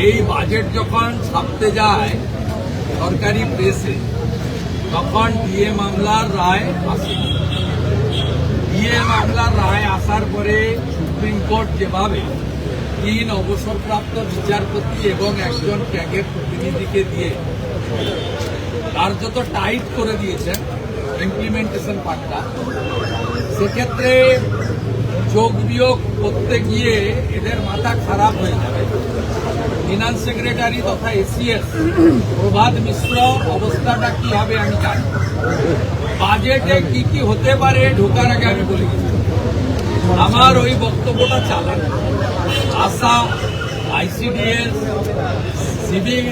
এই বাজেট যখন ছাপতে যায় সরকারি প্রেসে, তখন ডিএ মামলার রায় আসে। ডিএ মামলার রায় আসার পরে সুপ্রিম কোর্ট যেভাবে 3 অবসরপ্রাপ্ত বিচারপতি এবং একজন ক্যাগের প্রতিনিধিকে দিয়ে কার্যত টাইট করে দিয়েছেন ইমপ্লিমেন্টেশন পার্টটা, সেক্ষেত্রে যোগ বিয়োগ করতে গিয়ে এদের মাথা খারাপ হয়ে যাবে। ফিনান্স সেক্রেটারি তথা এসিএস প্রভাত মিশ্র অবস্থাটা কি হবে আমি জানি। বাজেটে কি কি হতে পারে ঢোকার আগে আমি বলে গেছি, আমার ওই বক্তব্যটা চালান। আশা, আইসিডিএস, সিভিল,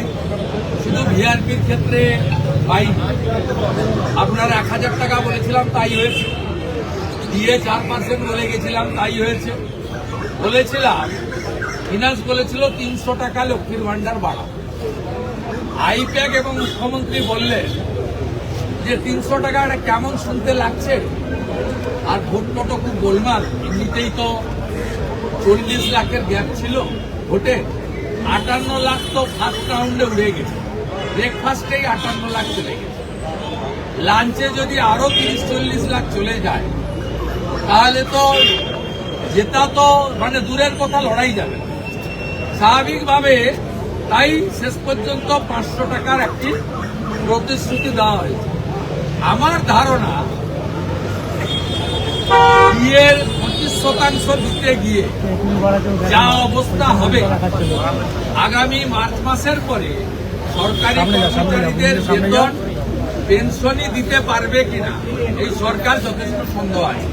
শুধু ভিআরপির ক্ষেত্রে পাইনি। আপনার 1000 টাকা বলেছিলাম, তাই হয়েছে। দিয়ে 4% বলে গেছিলাম, তাই হয়েছে। বলেছিলাম ফিনান্স বলেছিল 300 টাকা লক্ষ্মীর ভান্ডার বাড়া। আইপ্যাক এবং মুখ্যমন্ত্রী বললেন যে 300 টাকা এটা কেমন শুনতে লাগছে, আর ভোটটা তো খুব গোলমাল, এমনিতেই তো 40 লাখের গ্যাপ ছিল ভোটে। 58 লাখ তো ফার্স্ট রাউন্ডে উড়ে গেছে, ব্রেকফাস্টেই 58 লাখ চলে গেছে। লাঞ্চে যদি আরো 30-40 লাখ চলে যায় তাহলে তো যেটা তো মানে দূরের কথা, লড়াই যাবে স্বাভাবিকভাবে। তাই শেষ পর্যন্ত 500 টাকার একটি প্রতিশ্রুতি দেওয়া হয়েছে। আমার ধারণা বিয়ের 25% দিতে গিয়ে যা অবস্থা হবে, আগামী মার্চ মাসের পরে সরকারি কর্মচারীদের বেতন পেনশনই দিতে পারবে কিনা এই সরকার যথেষ্ট সন্দেহ আছে।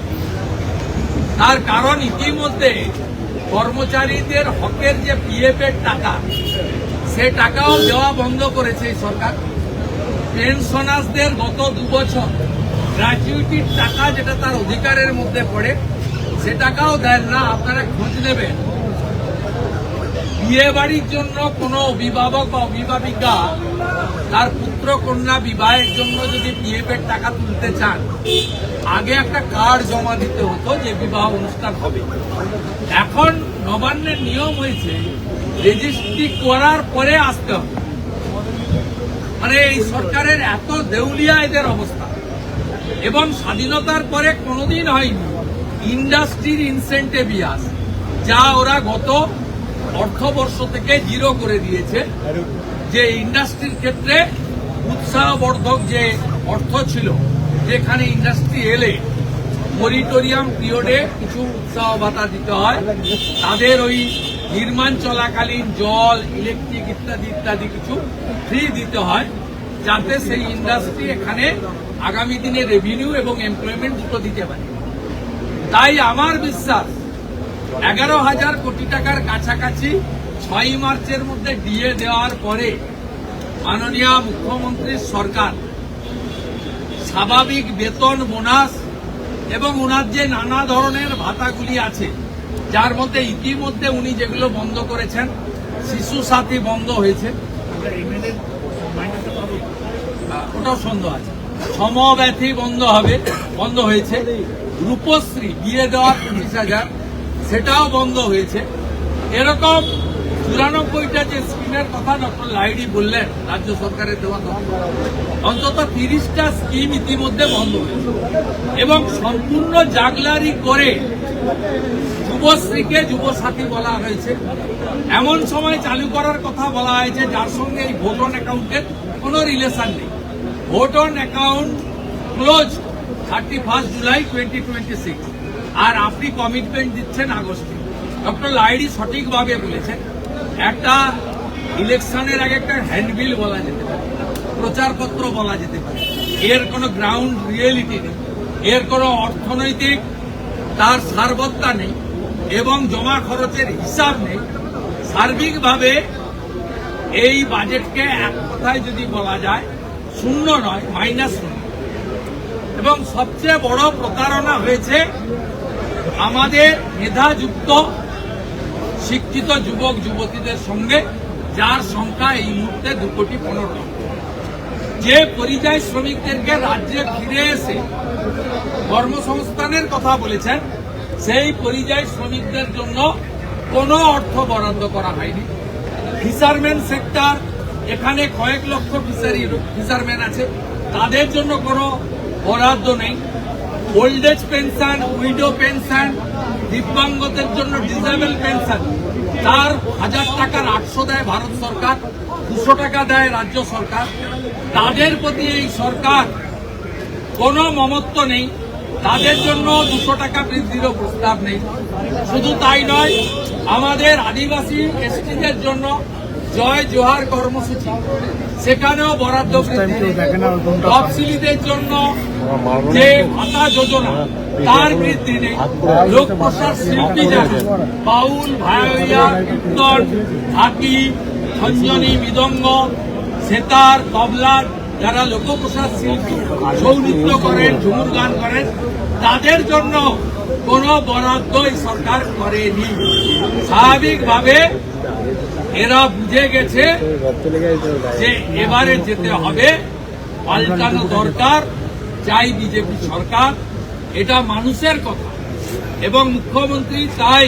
তার কারণ ইতিমধ্যে কর্মচারীদের হকের যে পিএফ এর টাকা, সে টাকাও দেওয়া বন্ধ করেছে এই সরকার। পেনশনারদের গত 2 বছর গ্র্যাচুইটির টাকা যেটা তার অধিকারের মধ্যে পড়ে, সে টাকাও দেন না। আপনারা খোঁজ নেবেন, বিয়ে বাড়ির জন্য কোনো অভিভাবক বা অভিভাবিকা তার পুত্র কন্যা বিবাহের জন্য যদি পিএফ এর টাকা তুলতে চান, আগে একটা কার্ড জমা দিতে হতো যে বিবাহ অনুষ্ঠান হবে। এখন নবান্নের নিয়ম হয়েছে রেজিস্ট্রি করার পরে আসতে হবে। মানে এই সরকারের এত দেউলিয়া এদের অবস্থা। এবং স্বাধীনতার পরে কোনোদিন হয়নি ইন্ডাস্ট্রির ইনসেন্টিভিয়াস, যা ওরা গত অর্থবর্ষ থেকে 0 করে দিয়েছে। যে ইন্ডাস্ট্রির ক্ষেত্রে উৎসাহবর্ধক যে অর্থ ছিল, যেখানে ইন্ডাস্ট্রি এলে মরিটোরিয়াম পিরিয়ডে কিছু উৎসাহ ভাতা দিতে হয়, তাদের ওই নির্মাণ চলাকালীন জল, ইলেকট্রিক ইত্যাদি ইত্যাদি কিছু ফ্রি দিতে হয়, যাতে সেই ইন্ডাস্ট্রি এখানে আগামী দিনে রেভিনিউ এবং এমপ্লয়মেন্ট দুটো দিতে পারে। তাই আমার বিশ্বাস 11,000 কোটি টাকার কাছাকাছি 6 মার্চের মধ্যে ডিএ দেওয়ার পরে মাননীয় মুখ্যমন্ত্রীর সরকার স্বাভাবিক বেতন, বোনাস এবং ওনার যে নানা ধরনের ভাতাগুলি আছে, যার মধ্যে ইতিমধ্যে উনি যেগুলো বন্ধ করেছেন, শিশু সাথী বন্ধ হয়েছে, ওটাও সন্দেহ আছে, সমব্যথী বন্ধ হয়েছে, রূপশ্রী বিয়ে দেওয়ার 25,000 সেটাও বন্ধ হয়েছে। এরকম 94টা যে স্কিমের কথা ডক্টর লাহিড়ী বললেন রাজ্য সরকারের দেওয়া, অন্তত 30টা স্কিম ইতিমধ্যে বন্ধ হয়েছে। এবং সম্পূর্ণ জাগলারি করে যুবশ্রীকে যুবসাথী বলা হয়েছে। এমন সময় চালু করার কথা বলা হয়েছে যার সঙ্গে এই ভোট অন অ্যাকাউন্টের কোনো রিলেশন নেই। Vote on account close 31 July 2026, আর আপনি কমিটমেন্ট দিচ্ছেন আগস্টে। ডক্টর লাহিড়ী সঠিকভাবে বলেছেন, একটা ইলেকশনের আগে একটা হ্যান্ডবিল বলা যেতে পারে, প্রচারপত্র বলা যেতে পারে, এর কোনো গ্রাউন্ড রিয়েলিটি নেই, এর কোনো অর্থনৈতিক তার সারবত্তা নেই এবং জমা খরচের হিসাব নেই। সার্বিকভাবে এই বাজেটকে এক কথায় যদি বলা যায় শূন্য নয়, -0। এবং সবচেয়ে বড় প্রতারণা হয়েছে আমাদের মেধাযুক্ত শিক্ষিত যুবক যুবতীদের সঙ্গে, যার সংখ্যা এই মুহূর্তে 2,15,00,000। যে পরিযায়ী শ্রমিকদেরকে রাজ্যে ফিরে এসে কর্মসংস্থানের কথা বলেছেন, সেই পরিযায়ী শ্রমিকদের জন্য কোনো অর্থ বরাদ্দ করা হয়নি। ফিশারম্যান সেক্টর, এখানে কয়েক লক্ষ ফিশারম্যান আছে, তাদের জন্য কোনো বরাদ্দ নেই। Old age pension, widow pension, দিব্যাঙ্গদের জন্য ডিসেবল পেনশন, তার 1000 টাকার 800 দেয় ভারত সরকার, 200 টাকা দেয় রাজ্য সরকার। তাদের প্রতি এই সরকার কোনো মমত্ব নেই, তাদের জন্য 200 টাকা বৃদ্ধিরও প্রস্তাব নেই। শুধু তাই নয়, আমাদের আদিবাসী এসটিদের জন্য জয় জোহার কর্মসূচি, সেখানেও বরাদ্দ বৃদ্ধি নেই। তফসিলিদের জন্য যে ভাতা যোজনা, তার বৃদ্ধি নেই। লোক প্রসাদ শিল্পী যারা বাউল, ভায়োলিয়া, কীর্তন, ঢাকি, খঞ্জনি, মৃদঙ্গ, সেতার, তবলার যারা লোকপ্রসাদ শিল্পী, ছৌ নৃত্য করেন, ঝুমুর গান করেন, তাদের জন্য কোনো বরাদ্দ এই সরকার করেনি। স্বাভাবিকভাবে এরা বুঝে গেছে যে এবারে যেতে হবে, পাল্টানো দরকার, চাই বিজেপি সরকার। এটা মানুষের কথা এবং মুখ্যমন্ত্রী তাই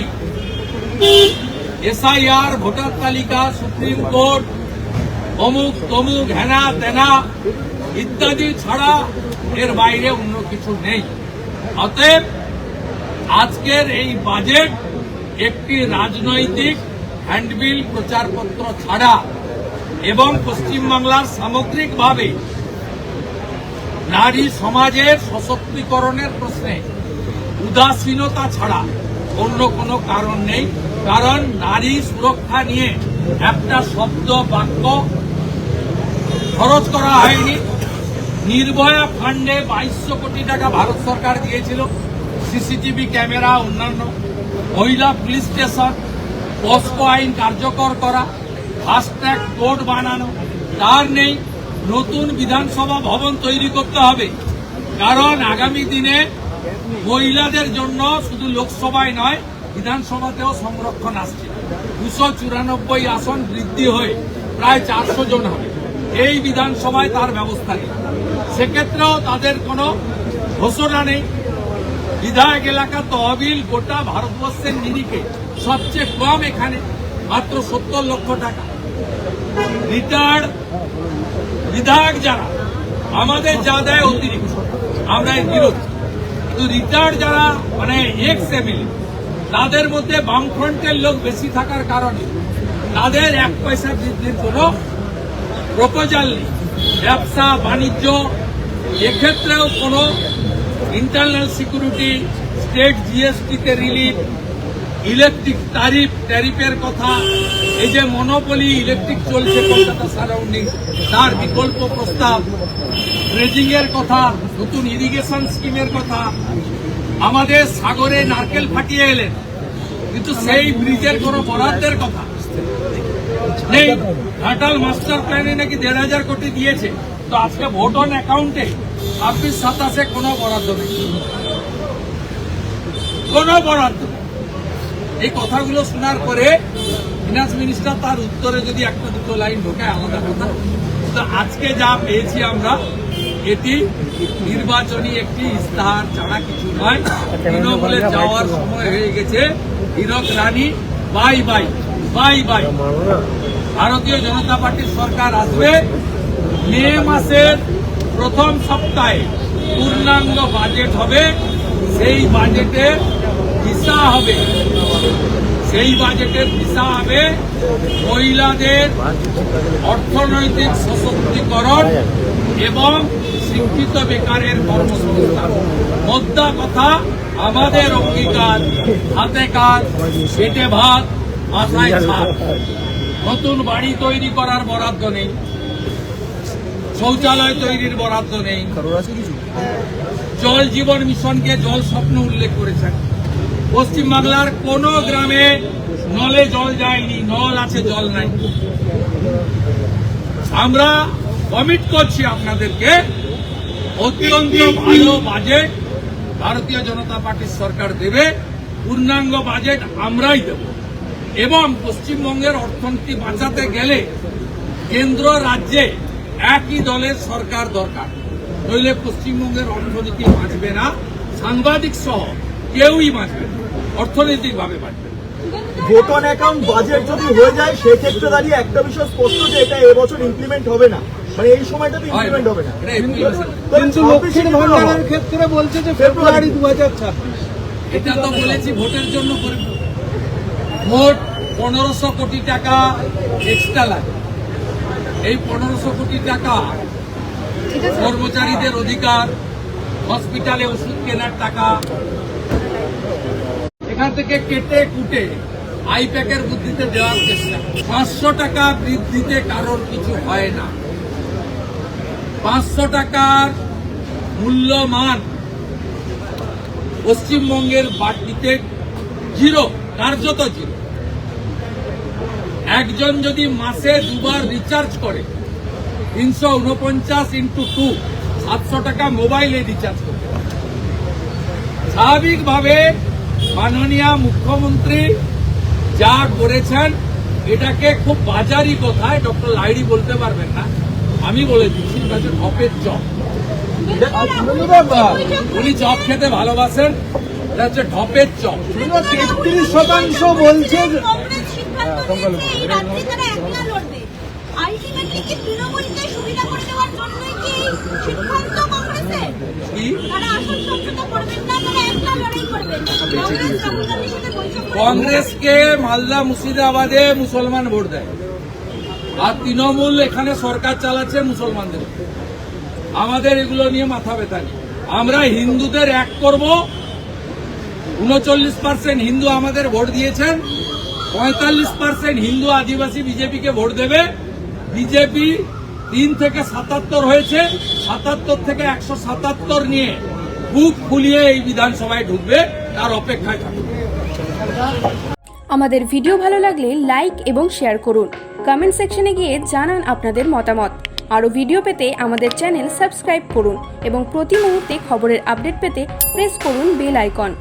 এসআইআর, ভোটার তালিকা, সুপ্রিম কোর্ট, অমুক তমুক, হেনা তেনা ইত্যাদি ছাড়া এর বাইরে অন্য কিছু নেই। অতএব আজকের এই বাজেট একটি রাজনৈতিক হ্যান্ডবিল প্রচারপত্র ছাড়া এবং পশ্চিমবাংলার সামগ্রিকভাবে নারী সমাজের সশক্তিকরণের প্রশ্নে উদাসীনতা ছাড়া অন্য কোনো কারণ নেই। কারণ নারী সুরক্ষা নিয়ে একটা শব্দ বাক্য খরচ করা হয়নি। নির্ভয়া ফান্ডে 2200 কোটি টাকা ভারত সরকার দিয়েছিল, সিসিটিভি ক্যামেরা, অন্যান্য, মহিলা পুলিশ স্টেশন, পস্কো আইন কার্যকর করা, ফাস্ট্র্যাক কোর্ট বানানো, তার নেই। নতুন বিধানসভা ভবন তৈরি করতে হবে, কারণ আগামী দিনে মহিলাদের জন্য শুধু লোকসভায় নয়, বিধানসভাতেও সংরক্ষণ আসছে। 294 আসন বৃদ্ধি হয়ে প্রায় 400 জন হবে। এই বিধানসভায় তার ব্যবস্থা নেই, সেক্ষেত্রেও তাদের কোনো ঘোষণা নেই। বিধায়ক এলাকা তহবিল গোটা ভারতবর্ষের নিরিখে সবচেয়ে কম, এখানে মাত্র 70 লক্ষ টাকা। রিটায়ার্ড বিধায়ক যারা, আমাদের যা দেয় অতিরিক্ত, আমরা এর বিরোধী। কিন্তু রিটায়ার্ড যারা মানে এক্স এমএলএ, তাদের মধ্যে বামফ্রন্টের লোক বেশি থাকার কারণে তাদের 1 পয়সা বৃদ্ধির কোনো প্রপোজাল নেই। ব্যবসা বাণিজ্য, এক্ষেত্রেও কোনো ইন্টারনাল সিকিউরিটি, স্টেট জিএসটিতে রিলিফ, ইলেকট্রিক ট্যারিফের কথা, এই যে মনোপলি ইলেকট্রিক চলছে কলকাতা সারাউন্ডিং, তার বিকল্প প্রস্তাব, ড্রেজিং এর কথা, নতুন ইরিগেশন স্কিমের কথা। আমাদের সাগরে নারকেল ফাটিয়ে এলেন, কিন্তু সেই ব্রিজের কোনো বরাদ্দের কথা নেই। ঘাটাল মাস্টার প্ল্যানে নাকি 1500 কোটি দিয়েছে, তো আজকে ভোট অন অ্যাকাউন্টে 26-27-এ কোনো বরাদ্দ নেই, কোনো বরাদ্দ। এই কথাগুলো শোনার পরে ফিনান্স মিনিস্টার তার উত্তরে যদি 1-2 লাইন ঢোকে আলাদা কথা। তো আজকে যা পেয়েছি আমরা, এটি নির্বাচনী একটি ইস্তাহার ছাড়া কিছু নয়। তৃণমূলে যাওয়ার সময় হয়ে গেছে। হীরক রানী বাই বাই বাই বাই। ভারতীয় জনতা পার্টির সরকার আসবে। মে মাসের প্রথম সপ্তাহে পূর্ণাঙ্গ বাজেট হবে। সেই বাজেটের দিশা হবে, মহিলাদের অর্থনৈতিক সশক্তিকরণ এবং শিক্ষিত বেকারের কর্মসংস্থান। মোদ্দা কথা, আমাদের অঙ্গীকার, হাতে কাজ, পেটে ভাত, মাথায় ছাদ। নতুন বাড়ি তৈরি করার বরাদ্দ নেই, শৌচালয় তৈরির বরাদ্দ নেই। জল জীবন মিশনকে জল স্বপ্ন উল্লেখ করেছেন। পশ্চিমবাংলার কোন গ্রামে নলে জল যায়নি, নল আছে জল নাই। আমরা কমিট করছি আপনাদেরকে, অত্যন্ত ভালো বাজেট ভারতীয় জনতা পার্টির সরকার দেবে, পূর্ণাঙ্গ বাজেট আমরাই দেব। এবং পশ্চিমবঙ্গের অর্থনীতি বাঁচাতে গেলে কেন্দ্র রাজ্যে একই দলের সরকার দরকার, নইলে পশ্চিমবঙ্গের অর্থনীতি বাঁচবে না। সাংবাদিক সহ কেউই বাঁচবে না, অর্থনৈতিকভাবে বাঁচবে না। ভোট অন অ্যাকাউন্ট বাজেট যদি হয়ে যায় সেক্ষেত্রে দাঁড়িয়ে একটা বিষয় স্পষ্ট যে এটা এবছর ইমপ্লিমেন্ট হবে না, মানে এই সময়টাতে ইমপ্লিমেন্ট হবে না। কিন্তু লক্ষ্মীর ভান্ডারের ক্ষেত্রে বলছে যে ফেব্রুয়ারি 2026। এটা তো বলেছি ভোটের জন্য করে। মোট 1500 কোটি টাকা এক্সট্রা লাগে। এই 1500 কোটি টাকা কর্মচারীদের অধিকার, হসপিটালে ওষুধ কেনার টাকা, এখান থেকে কেটে কুটে আইপ্যাকের বুদ্ধিতে দেওয়ার চেষ্টা। 500 টাকা বৃদ্ধিতে কারোর কিছু হয় না। 500 টাকার মূল্যমান পশ্চিমবঙ্গের বাড়িতে জিরো, কার্যত জিরো। একজন যদি মাসে দুবার রিচার্জ করে 349 × 2 700 টাকা মোবাইলে রিচার্জ করতে পারে। স্বাভাবিকভাবে মাননীয় মুখ্যমন্ত্রী যা করেছেন এটাকে খুব বাজারি কথায় ডক্টর লাহিড়ী বলতে পারবেন না, আমি বলে দিচ্ছি, এটা হচ্ছে ঢপের চপ। উনি চপ খেতে ভালোবাসেন, এটা হচ্ছে ঢপের চপ। 33% বলছে কংগ্রেসকে মালদা মুর্শিদাবাদে মুসলমান ভোট দেয়, আর তৃণমূল এখানে সরকার চালাচ্ছে মুসলমানদের। আমাদের এগুলো নিয়ে মাথা ব্যথা নেই। আমরা হিন্দুদের এক করব। 39% হিন্দু আমাদের ভোট দিয়েছেন, 45% হিন্দু আদিবাসী বিজেপিকে ভোট দেবে। বিজেপি 3 থেকে 77 হয়েছে, 77 থেকে 177 নিয়ে বুক ফুলিয়ে এই বিধানসভায় ঢুকবে, তার অপেক্ষায় থাকবে। আমাদের ভিডিও ভালো লাগলে লাইক এবং শেয়ার করুন। কমেন্ট সেকশনে গিয়ে জানান আপনাদের মতামত। আরও ভিডিও পেতে আমাদের চ্যানেল সাবস্ক্রাইব করুন এবং প্রতি মুহূর্তে খবরের আপডেট পেতে প্রেস করুন বেল আইকন।